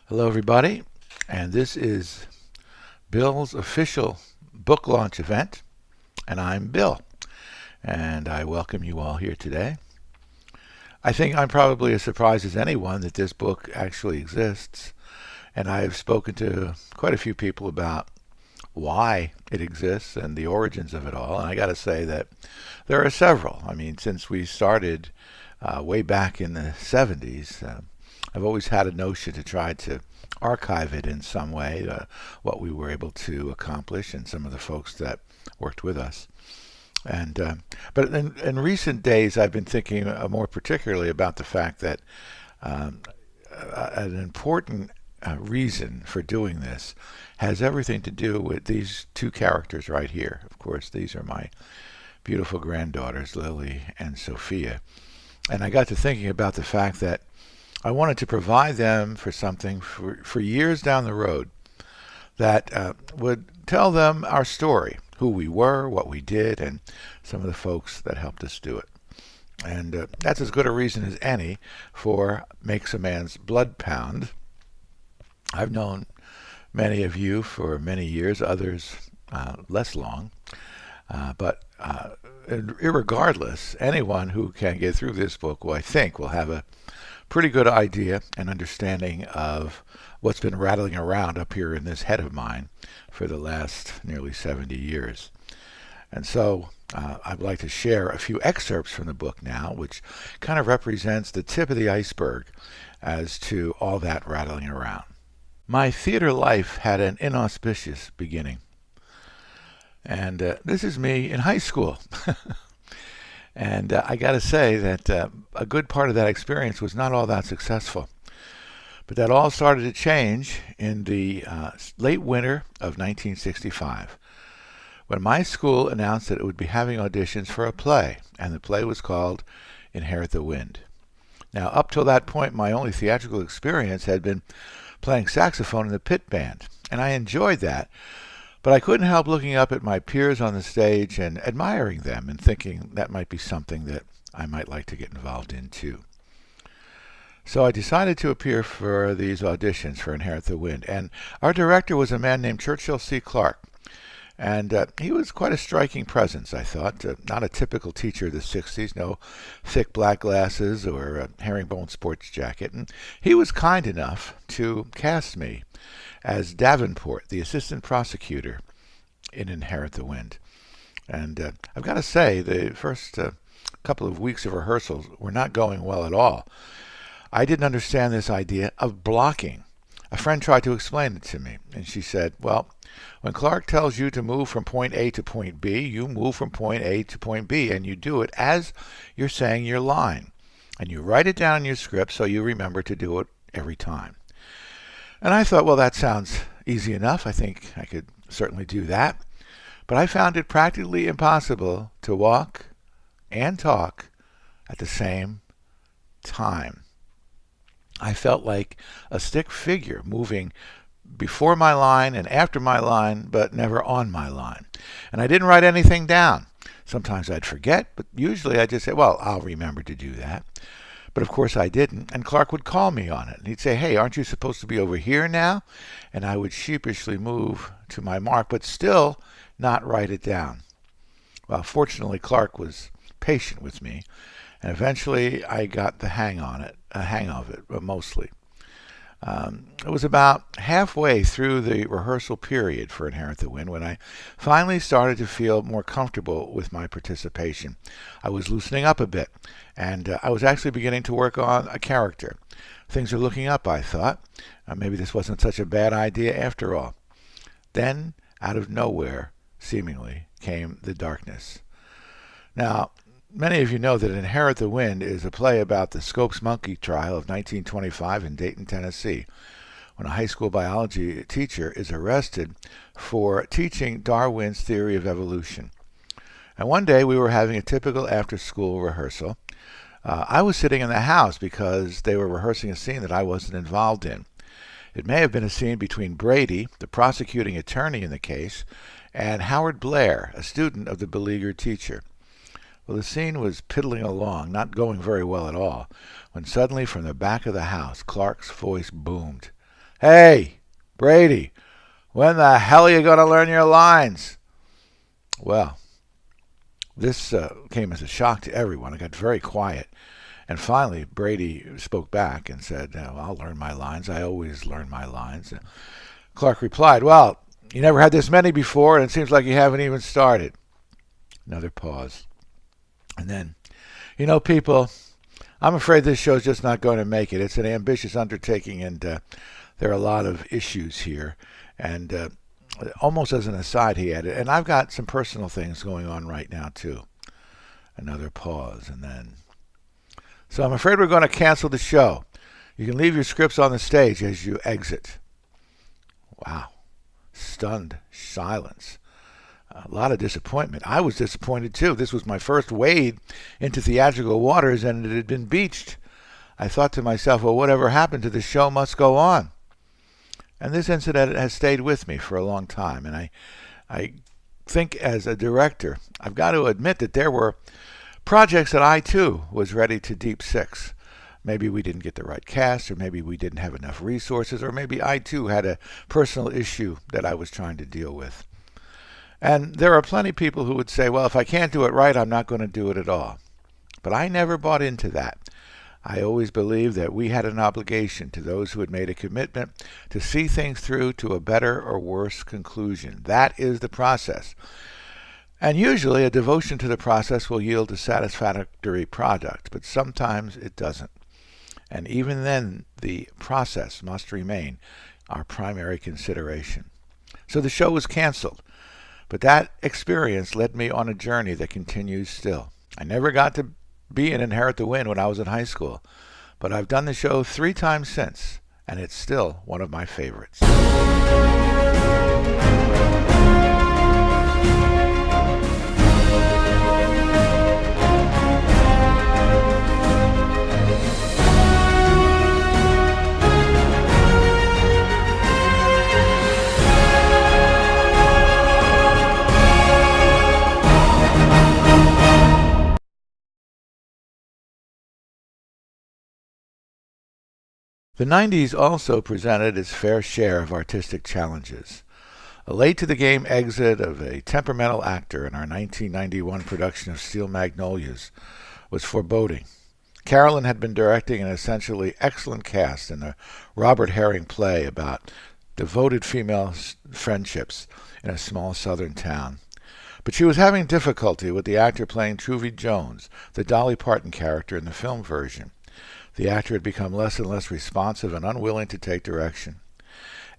Hello, everybody, and this is Bill's official book launch event, and I'm Bill, and I welcome you all here today. I think I'm probably as surprised as anyone that this book actually exists, and I've spoken to quite a few people about why it exists and the origins of it all, and I got to say that there are several. I mean, since we started way back in the 70s, I've always had a notion to try to archive it in some way, what we were able to accomplish and some of the folks that worked with us. And but in recent days, I've been thinking more particularly about the fact that um, an important reason for doing this has everything to do with these two characters right here. Of course, these are my beautiful granddaughters, Lily and Sophia. And I got to thinking about the fact that I wanted to provide them for something for years down the road that would tell them our story, who we were, what we did, and some of the folks that helped us do it. And that's as good a reason as any for Makes a Man's Blood Pound. I've known many of you for many years, others less long. But irregardless, anyone who can get through this book, I think, will have a pretty good idea and understanding of what's been rattling around up here in this head of mine for the last nearly 70 years. And so I'd like to share a few excerpts from the book now, which kind of represents the tip of the iceberg as to all that rattling around. My theater life had an inauspicious beginning. And this is me in high school. And I got to say that a good part of that experience was not all that successful. But that all started to change in the late winter of 1965 when my school announced that it would be having auditions for a play, and the play was called Inherit the Wind. Now, up till that point, my only theatrical experience had been playing saxophone in the pit band, and I enjoyed that. But I couldn't help looking up at my peers on the stage and admiring them and thinking that might be something that I might like to get involved in too. So I decided to appear for these auditions for Inherit the Wind, and our director was a man named Churchill C. Clark. And he was quite a striking presence, I thought. Not a typical teacher of the 60s, no thick black glasses or a herringbone sports jacket. And he was kind enough to cast me as Davenport, the assistant prosecutor in Inherit the Wind. And I've got to say, the first couple of weeks of rehearsals were not going well at all. I didn't understand this idea of blocking. A friend tried to explain it to me, and she said, well, when Clark tells you to move from point A to point B, you move from point A to point B, and you do it as you're saying your line. And you write it down in your script so you remember to do it every time. And I thought, well, that sounds easy enough. I think I could certainly do that. But I found it practically impossible to walk and talk at the same time. I felt like a stick figure moving before my line and after my line, but never on my line. And I didn't write anything down. Sometimes I'd forget, but usually I'd just say, well, I'll remember to do that. But of course I didn't, and Clark would call me on it. And he'd say, hey, aren't you supposed to be over here now? And I would sheepishly move to my mark, but still not write it down. Well, fortunately, Clark was patient with me, and eventually I got the hang of it, but mostly. It was about halfway through the rehearsal period for Inherit the Wind when I finally started to feel more comfortable with my participation. I was loosening up a bit, and I was actually beginning to work on a character. Things were looking up, I thought. Maybe this wasn't such a bad idea after all. Then, out of nowhere, seemingly, came the darkness. Now, many of you know that Inherit the Wind is a play about the Scopes monkey trial of 1925 in Dayton, Tennessee, when a high school biology teacher is arrested for teaching Darwin's theory of evolution. And one day we were having a typical after-school rehearsal. I was sitting in the house because they were rehearsing a scene that I wasn't involved in. It may have been a scene between Brady, the prosecuting attorney in the case, and Howard Blair, a student of the beleaguered teacher. Well, the scene was piddling along, not going very well at all, when suddenly from the back of the house Clark's voice boomed. Hey, Brady, when the hell are you going to learn your lines? Well, this came as a shock to everyone. It got very quiet. And finally, Brady spoke back and said, "Well, I'll learn my lines. I always learn my lines." Clark replied, "Well, you never had this many before, and it seems like you haven't even started." Another pause. And then, people, I'm afraid this show's just not going to make it. It's an ambitious undertaking, and there are a lot of issues here. And almost as an aside, he added, and I've got some personal things going on right now, too. Another pause, and then, so I'm afraid we're going to cancel the show. You can leave your scripts on the stage as you exit. Wow. Stunned silence. A lot of disappointment. I was disappointed too. This was my first wade into theatrical waters, and it had been beached. I thought to myself, well, whatever happened to the show must go on. And this incident has stayed with me for a long time. And I think as a director, I've got to admit that there were projects that I too was ready to deep six. Maybe we didn't get the right cast, or maybe we didn't have enough resources, or maybe I too had a personal issue that I was trying to deal with. And there are plenty of people who would say, well, if I can't do it right, I'm not going to do it at all. But I never bought into that. I always believed that we had an obligation to those who had made a commitment to see things through to a better or worse conclusion. That is the process. And usually a devotion to the process will yield a satisfactory product, but sometimes it doesn't. And even then, the process must remain our primary consideration. So the show was canceled. But that experience led me on a journey that continues still. I never got to be in Inherit the Wind when I was in high school, but I've done the show 3 times since, and it's still one of my favorites. The 90s also presented its fair share of artistic challenges. A late-to-the-game exit of a temperamental actor in our 1991 production of Steel Magnolias was foreboding. Carolyn had been directing an essentially excellent cast in a Robert Herring play about devoted female friendships in a small southern town. But she was having difficulty with the actor playing Truvy Jones, the Dolly Parton character in the film version. The actor had become less and less responsive and unwilling to take direction.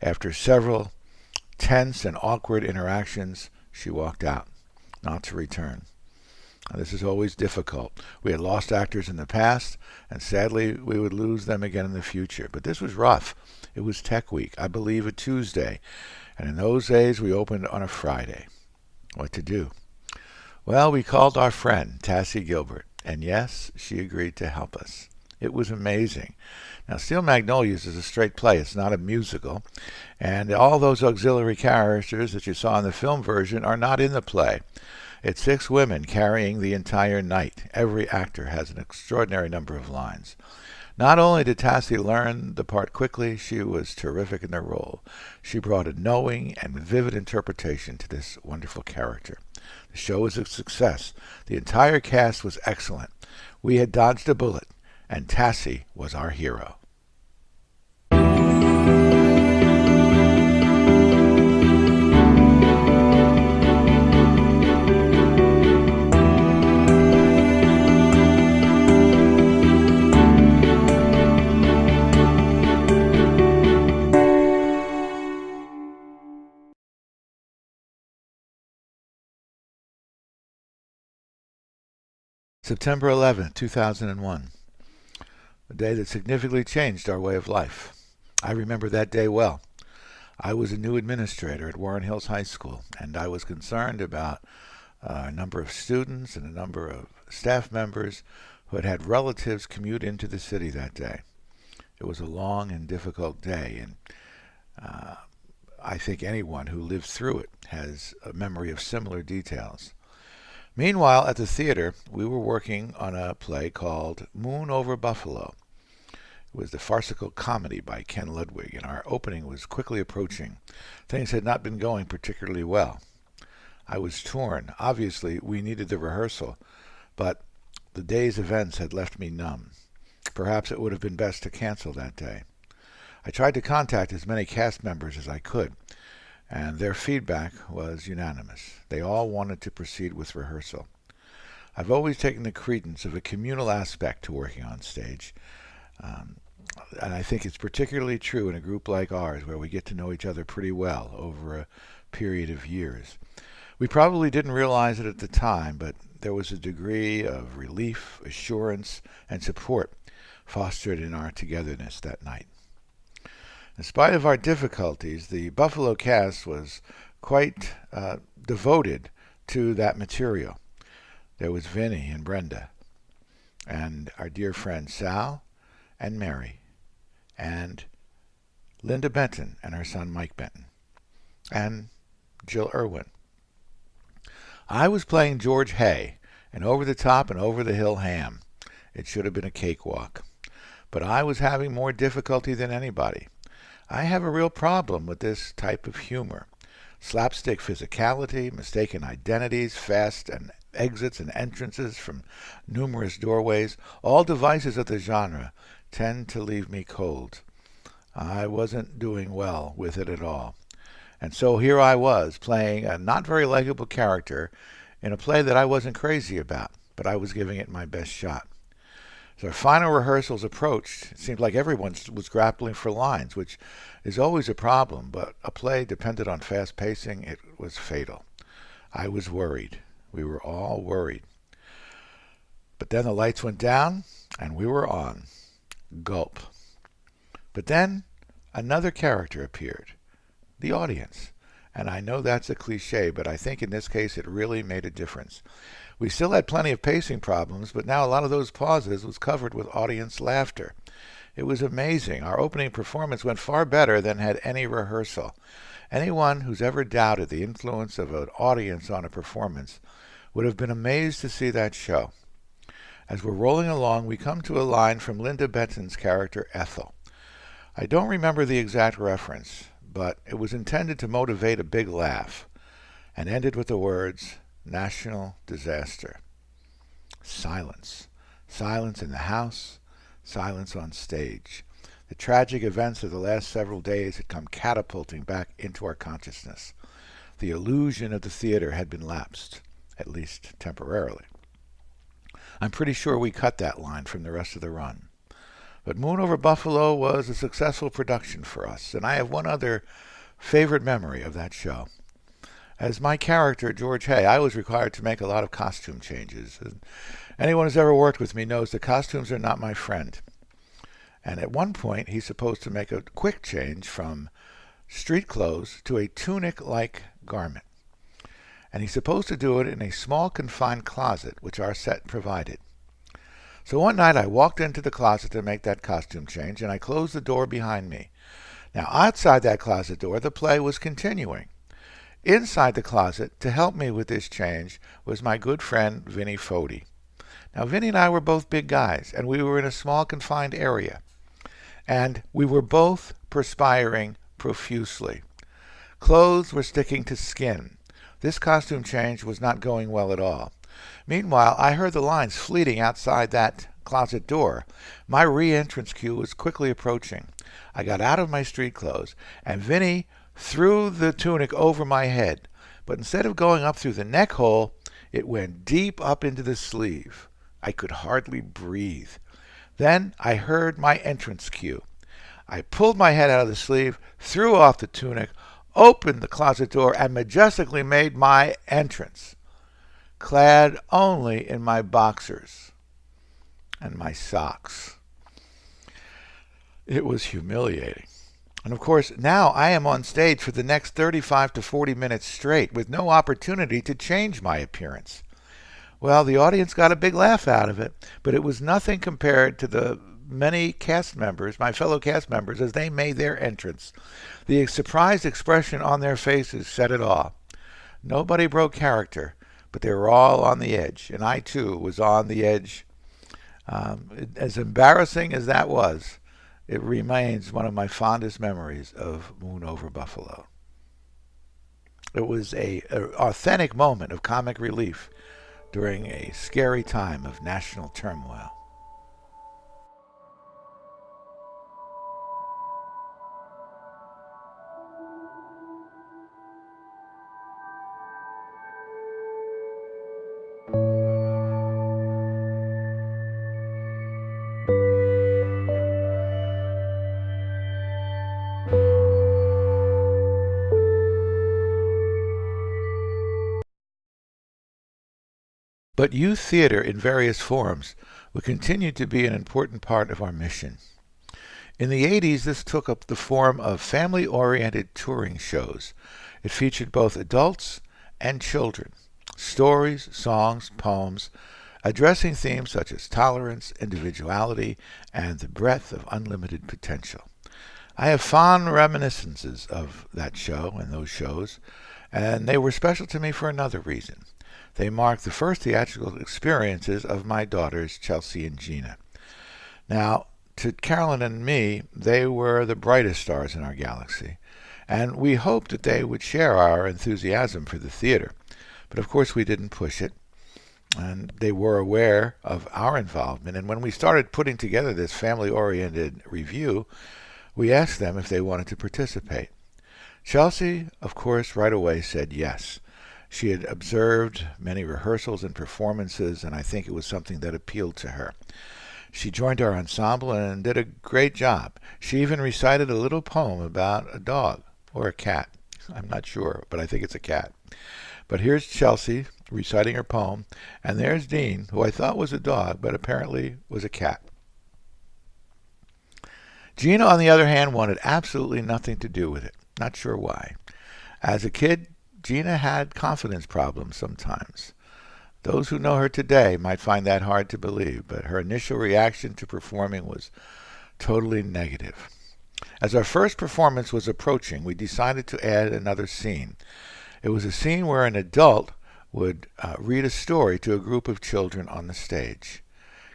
After several tense and awkward interactions, she walked out, not to return. Now, this is always difficult. We had lost actors in the past, and sadly we would lose them again in the future. But this was rough. It was Tech Week, I believe a Tuesday, and in those days we opened on a Friday. What to do? Well, we called our friend, Tassie Gilbert, and yes, she agreed to help us. It was amazing. Now, Steel Magnolias is a straight play. It's not a musical. And all those auxiliary characters that you saw in the film version are not in the play. It's 6 women carrying the entire night. Every actor has an extraordinary number of lines. Not only did Tassie learn the part quickly, she was terrific in the role. She brought a knowing and vivid interpretation to this wonderful character. The show was a success. The entire cast was excellent. We had dodged a bullet, and Tassie was our hero. September 11th, 2001. A day that significantly changed our way of life. I remember that day well. I was a new administrator at Warren Hills High School, and I was concerned about a number of students and a number of staff members who had had relatives commute into the city that day. It was a long and difficult day, and I think anyone who lived through it has a memory of similar details. Meanwhile, at the theater, we were working on a play called Moon Over Buffalo. It was the farcical comedy by Ken Ludwig, and our opening was quickly approaching. Things had not been going particularly well. I was torn. Obviously, we needed the rehearsal, but the day's events had left me numb. Perhaps it would have been best to cancel that day. I tried to contact as many cast members as I could, and their feedback was unanimous. They all wanted to proceed with rehearsal. I've always taken the credence of a communal aspect to working on stage, and I think it's particularly true in a group like ours where we get to know each other pretty well over a period of years. We probably didn't realize it at the time, but there was a degree of relief, assurance, and support fostered in our togetherness that night. In spite of our difficulties, the Buffalo cast was quite devoted to that material. There was Vinny and Brenda, and our dear friends Sal and Mary, and Linda Benton and her son Mike Benton, and Jill Irwin. I was playing George Hay, an over-the-top and over-the-hill ham. It should have been a cakewalk. But I was having more difficulty than anybody. I have a real problem with this type of humor. Slapstick physicality, mistaken identities, fast and exits and entrances from numerous doorways, all devices of the genre, tend to leave me cold. I wasn't doing well with it at all. And so here I was, playing a not very likable character in a play that I wasn't crazy about, but I was giving it my best shot. As our final rehearsals approached, it seemed like everyone was grappling for lines, which is always a problem, but a play depended on fast pacing. It was fatal. I was worried. We were all worried. But then the lights went down, and we were on. Gulp. But then another character appeared. The audience. And I know that's a cliche, but I think in this case it really made a difference. We still had plenty of pacing problems, but now a lot of those pauses was covered with audience laughter. It was amazing. Our opening performance went far better than had any rehearsal. Anyone who's ever doubted the influence of an audience on a performance would have been amazed to see that show. As we're rolling along, we come to a line from Linda Benton's character Ethel. I don't remember the exact reference, but it was intended to motivate a big laugh, and ended with the words, "National disaster." Silence. Silence in the house, silence on stage. The tragic events of the last several days had come catapulting back into our consciousness. The illusion of the theater had been lapsed, at least temporarily. I'm pretty sure we cut that line from the rest of the run. But Moon Over Buffalo was a successful production for us, and I have one other favorite memory of that show. As my character, George Hay, I was required to make a lot of costume changes. Anyone who's ever worked with me knows that costumes are not my friend. And at one point, he's supposed to make a quick change from street clothes to a tunic-like garment. And he's supposed to do it in a small confined closet, which our set provided. So one night I walked into the closet to make that costume change, and I closed the door behind me. Now, outside that closet door, the play was continuing. Inside the closet, to help me with this change, was my good friend Vinny Foti. Now, Vinny and I were both big guys, and we were in a small confined area. And we were both perspiring profusely. Clothes were sticking to skin. This costume change was not going well at all. Meanwhile, I heard the lines fleeting outside that closet door. My re-entrance cue was quickly approaching. I got out of my street clothes, and Vinny threw the tunic over my head. But instead of going up through the neck hole, it went deep up into the sleeve. I could hardly breathe. Then I heard my entrance cue. I pulled my head out of the sleeve, threw off the tunic, opened the closet door, and majestically made my entrance, clad only in my boxers and my socks. It was humiliating. And of course, now I am on stage for the next 35 to 40 minutes straight with no opportunity to change my appearance. Well, the audience got a big laugh out of it, but it was nothing compared to the many cast members, my fellow cast members, as they made their entrance. The surprised expression on their faces said it all. Nobody broke character, but they were all on the edge, and I too was on the edge. As embarrassing as that was, it remains one of my fondest memories of Moon Over Buffalo. It was a authentic moment of comic relief during a scary time of national turmoil. But youth theater in various forms will continue to be an important part of our mission. In the 80s, this took up the form of family-oriented touring shows. It featured both adults and children, stories, songs, poems, addressing themes such as tolerance, individuality, and the breadth of unlimited potential. I have fond reminiscences of that show and those shows, and they were special to me for another reason. They marked the first theatrical experiences of my daughters, Chelsea and Gina. Now, to Carolyn and me, they were the brightest stars in our galaxy, and we hoped that they would share our enthusiasm for the theater. But of course we didn't push it, and they were aware of our involvement, and when we started putting together this family-oriented review, we asked them if they wanted to participate. Chelsea, of course, right away said yes. She had observed many rehearsals and performances, and I think it was something that appealed to her. She joined our ensemble and did a great job. She even recited a little poem about a dog, or a cat. I'm not sure, but I think it's a cat. But here's Chelsea reciting her poem, and there's Dean, who I thought was a dog, but apparently was a cat. Gina, on the other hand, wanted absolutely nothing to do with it. Not sure why. As a kid, Gina had confidence problems sometimes. Those who know her today might find that hard to believe, but her initial reaction to performing was totally negative. As our first performance was approaching, we decided to add another scene. It was a scene where an adult would read a story to a group of children on the stage.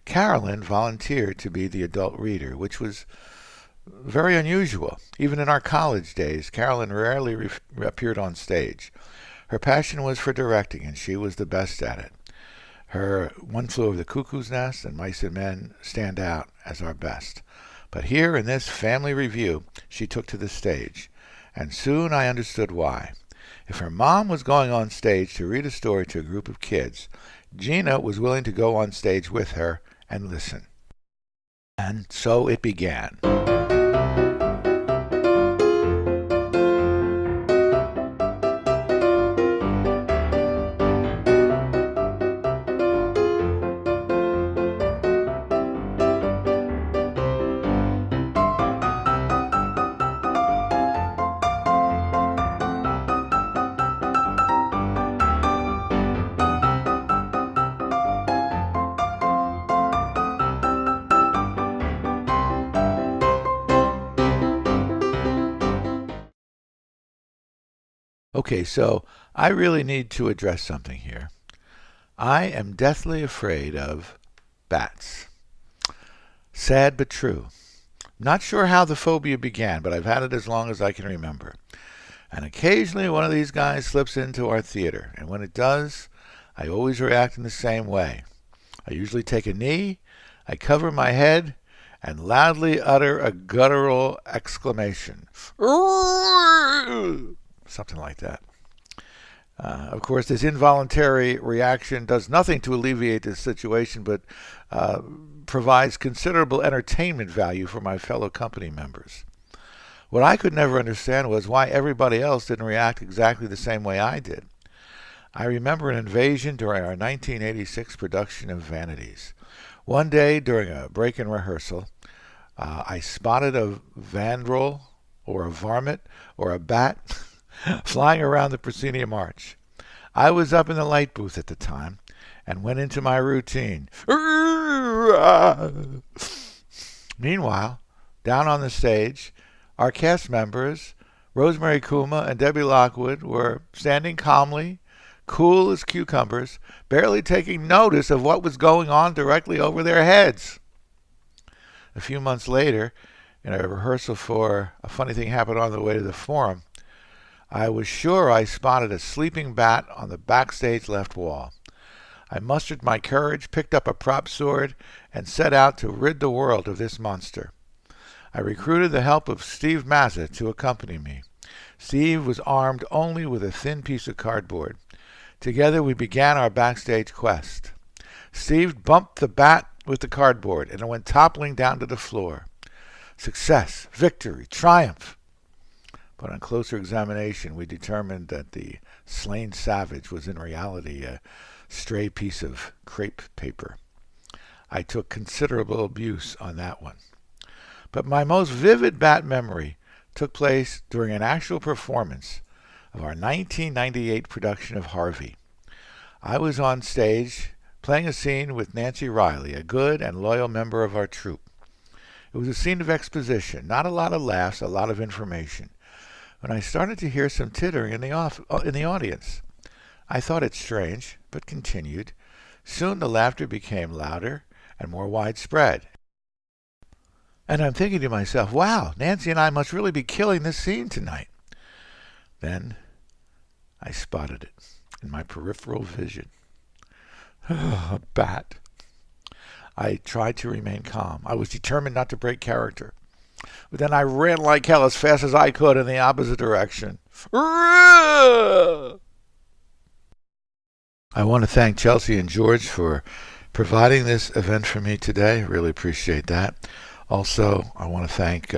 Carolyn volunteered to be the adult reader, which was very unusual. Even in our college days, Carolyn rarely appeared on stage. Her passion was for directing, and she was the best at it. Her One Flew Over the Cuckoo's Nest and Mice and Men stand out as our best. But here in this family review, she took to the stage, and soon I understood why. If her mom was going on stage to read a story to a group of kids, Gina was willing to go on stage with her and listen. And so it began. Okay, so I really need to address something here. I am deathly afraid of bats. Sad but true. Not sure how the phobia began, but I've had it as long as I can remember. And occasionally one of these guys slips into our theater, and when it does, I always react in the same way. I usually take a knee, I cover my head, and loudly utter a guttural exclamation. Something like that. Of course, this involuntary reaction does nothing to alleviate this situation, but provides considerable entertainment value for my fellow company members. What I could never understand was why everybody else didn't react exactly the same way I did. I remember an invasion during our 1986 production of Vanities. One day during a break in rehearsal, I spotted a vandrel, or a varmint, or a bat flying around the proscenium arch. I was up in the light booth at the time and went into my routine. Meanwhile, down on the stage, our cast members, Rosemary Kuma and Debbie Lockwood, were standing calmly, cool as cucumbers, barely taking notice of what was going on directly over their heads. A few months later, in a rehearsal for a funny thing happened on the way to the forum. I was sure I spotted a sleeping bat on the backstage left wall. I mustered my courage, picked up a prop sword, and set out to rid the world of this monster. I recruited the help of Steve Mazza to accompany me. Steve was armed only with a thin piece of cardboard. Together we began our backstage quest. Steve bumped the bat with the cardboard, and it went toppling down to the floor. Success, victory, triumph. But on closer examination, we determined that the slain savage was in reality a stray piece of crepe paper. I took considerable abuse on that one. But my most vivid bat memory took place during an actual performance of our 1998 production of Harvey. I was on stage playing a scene with Nancy Riley, a good and loyal member of our troupe. It was a scene of exposition, not a lot of laughs, a lot of information. When I started to hear some tittering in the audience, I thought it strange, but continued. Soon the laughter became louder and more widespread. And I'm thinking to myself, wow, Nancy and I must really be killing this scene tonight. Then I spotted it in my peripheral vision. A bat. I tried to remain calm. I was determined not to break character. But then I ran like hell as fast as I could in the opposite direction. I want to thank Chelsea and George for providing this event for me today. Really appreciate that. Also, I want to thank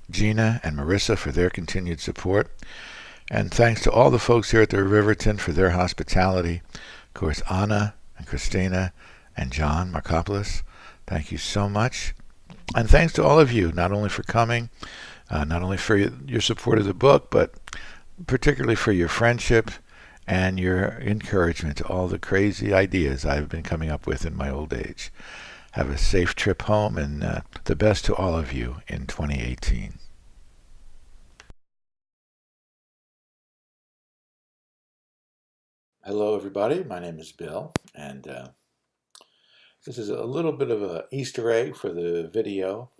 Gina and Marissa for their continued support. And thanks to all the folks here at the Riverton for their hospitality. Of course, Anna and Christina and John Markopoulos, thank you so much. And thanks to all of you, not only for coming, not only for your support of the book, but particularly for your friendship and your encouragement to all the crazy ideas I've been coming up with in my old age. Have a safe trip home, and the best to all of you in 2018. Hello, everybody. My name is Bill, and this is a little bit of an Easter egg for the video.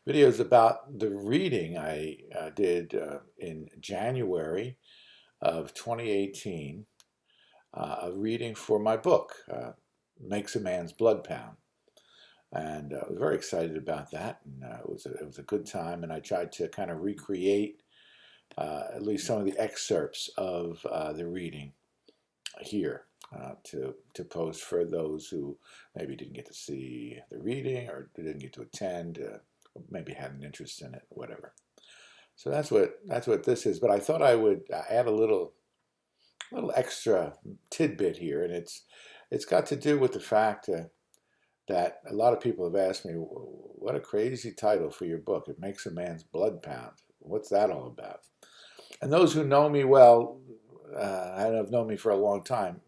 Video is about the reading I did in January of 2018, a reading for my book, Makes a Man's Blood Pound. And I was very excited about that, and it was a good time, and I tried to kind of recreate at least some of the excerpts of the reading here to post for those who maybe didn't get to see the reading or didn't get to attend, maybe had an interest in it, whatever. So that's what this is. But I thought I would add a little extra tidbit here, and it's got to do with the fact that a lot of people have asked me, what a crazy title for your book. It Makes a Man's Blood Pound. What's that all about? And those who know me well, and have known me for a long time,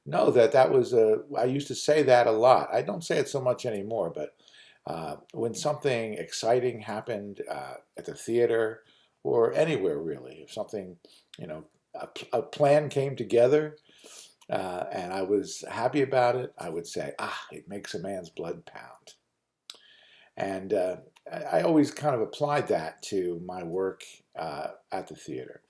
know that was I used to say that a lot. I don't say it so much anymore, but when something exciting happened at the theater or anywhere really, if something, a plan came together, and I was happy about it, I would say, it makes a man's blood pound. And I always kind of applied that to my work at the theater.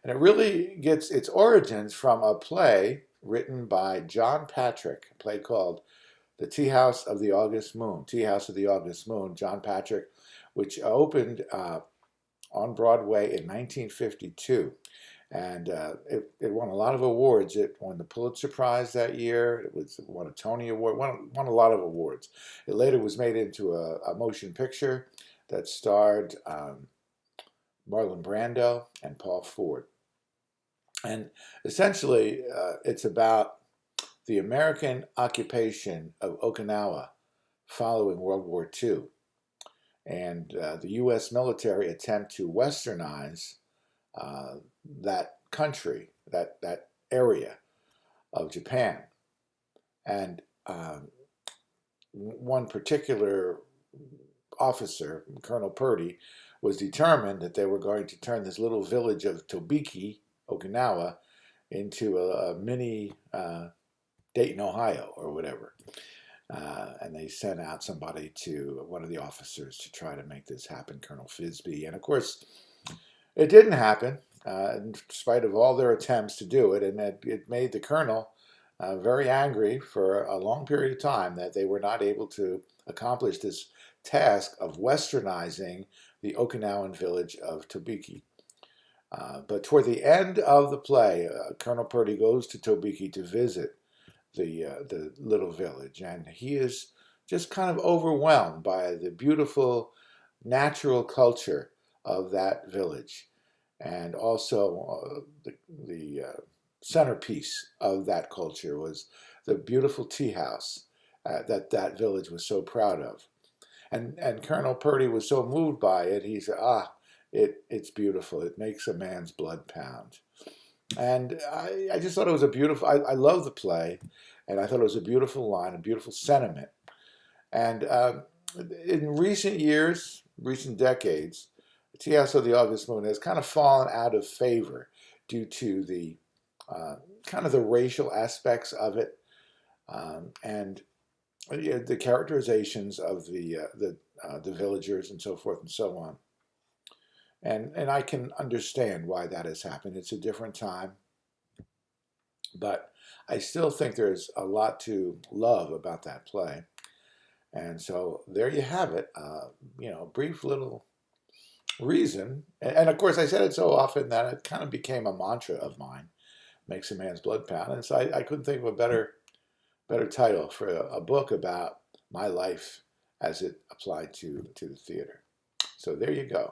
And it really gets its origins from a play written by John Patrick, a play called The Tea House of the August Moon. Tea House of the August Moon, John Patrick, which opened on Broadway in 1952. And it won a lot of awards. It won the Pulitzer Prize that year. It won a Tony Award, won a lot of awards. It later was made into a motion picture that starred Marlon Brando and Paul Ford. And essentially, it's about the American occupation of Okinawa following World War II and the U.S. military attempt to westernize that country, that area of Japan. And one particular officer, Colonel Purdy, was determined that they were going to turn this little village of Tobiki, Okinawa, into a mini Dayton, Ohio, or whatever. And they sent out somebody to one of the officers to try to make this happen, Colonel Fisbee. And of course, it didn't happen, in spite of all their attempts to do it. And it made the colonel very angry for a long period of time that they were not able to accomplish this task of westernizing the Okinawan village of Tobiki. But toward the end of the play, Colonel Purdy goes to Tobiki to visit the little village, and he is just kind of overwhelmed by the beautiful natural culture of that village, and also the centerpiece of that culture was the beautiful tea house that village was so proud of. And Colonel Purdy was so moved by it, he said, it's beautiful. It makes a man's blood pound. And I just thought it was a beautiful, I love the play, and I thought it was a beautiful line, a beautiful sentiment. And in recent years, recent decades, Tea House of the August Moon has kind of fallen out of favor due to the kind of the racial aspects of it, and the characterizations of the villagers and so forth and so on. And I can understand why that has happened. It's a different time, but I still think there's a lot to love about that play. And so there you have it. Brief little reason. And of course, I said it so often that it kind of became a mantra of mine. Makes a man's blood pound. And so I couldn't think of a better title for a book about my life as it applied to the theater. So there you go.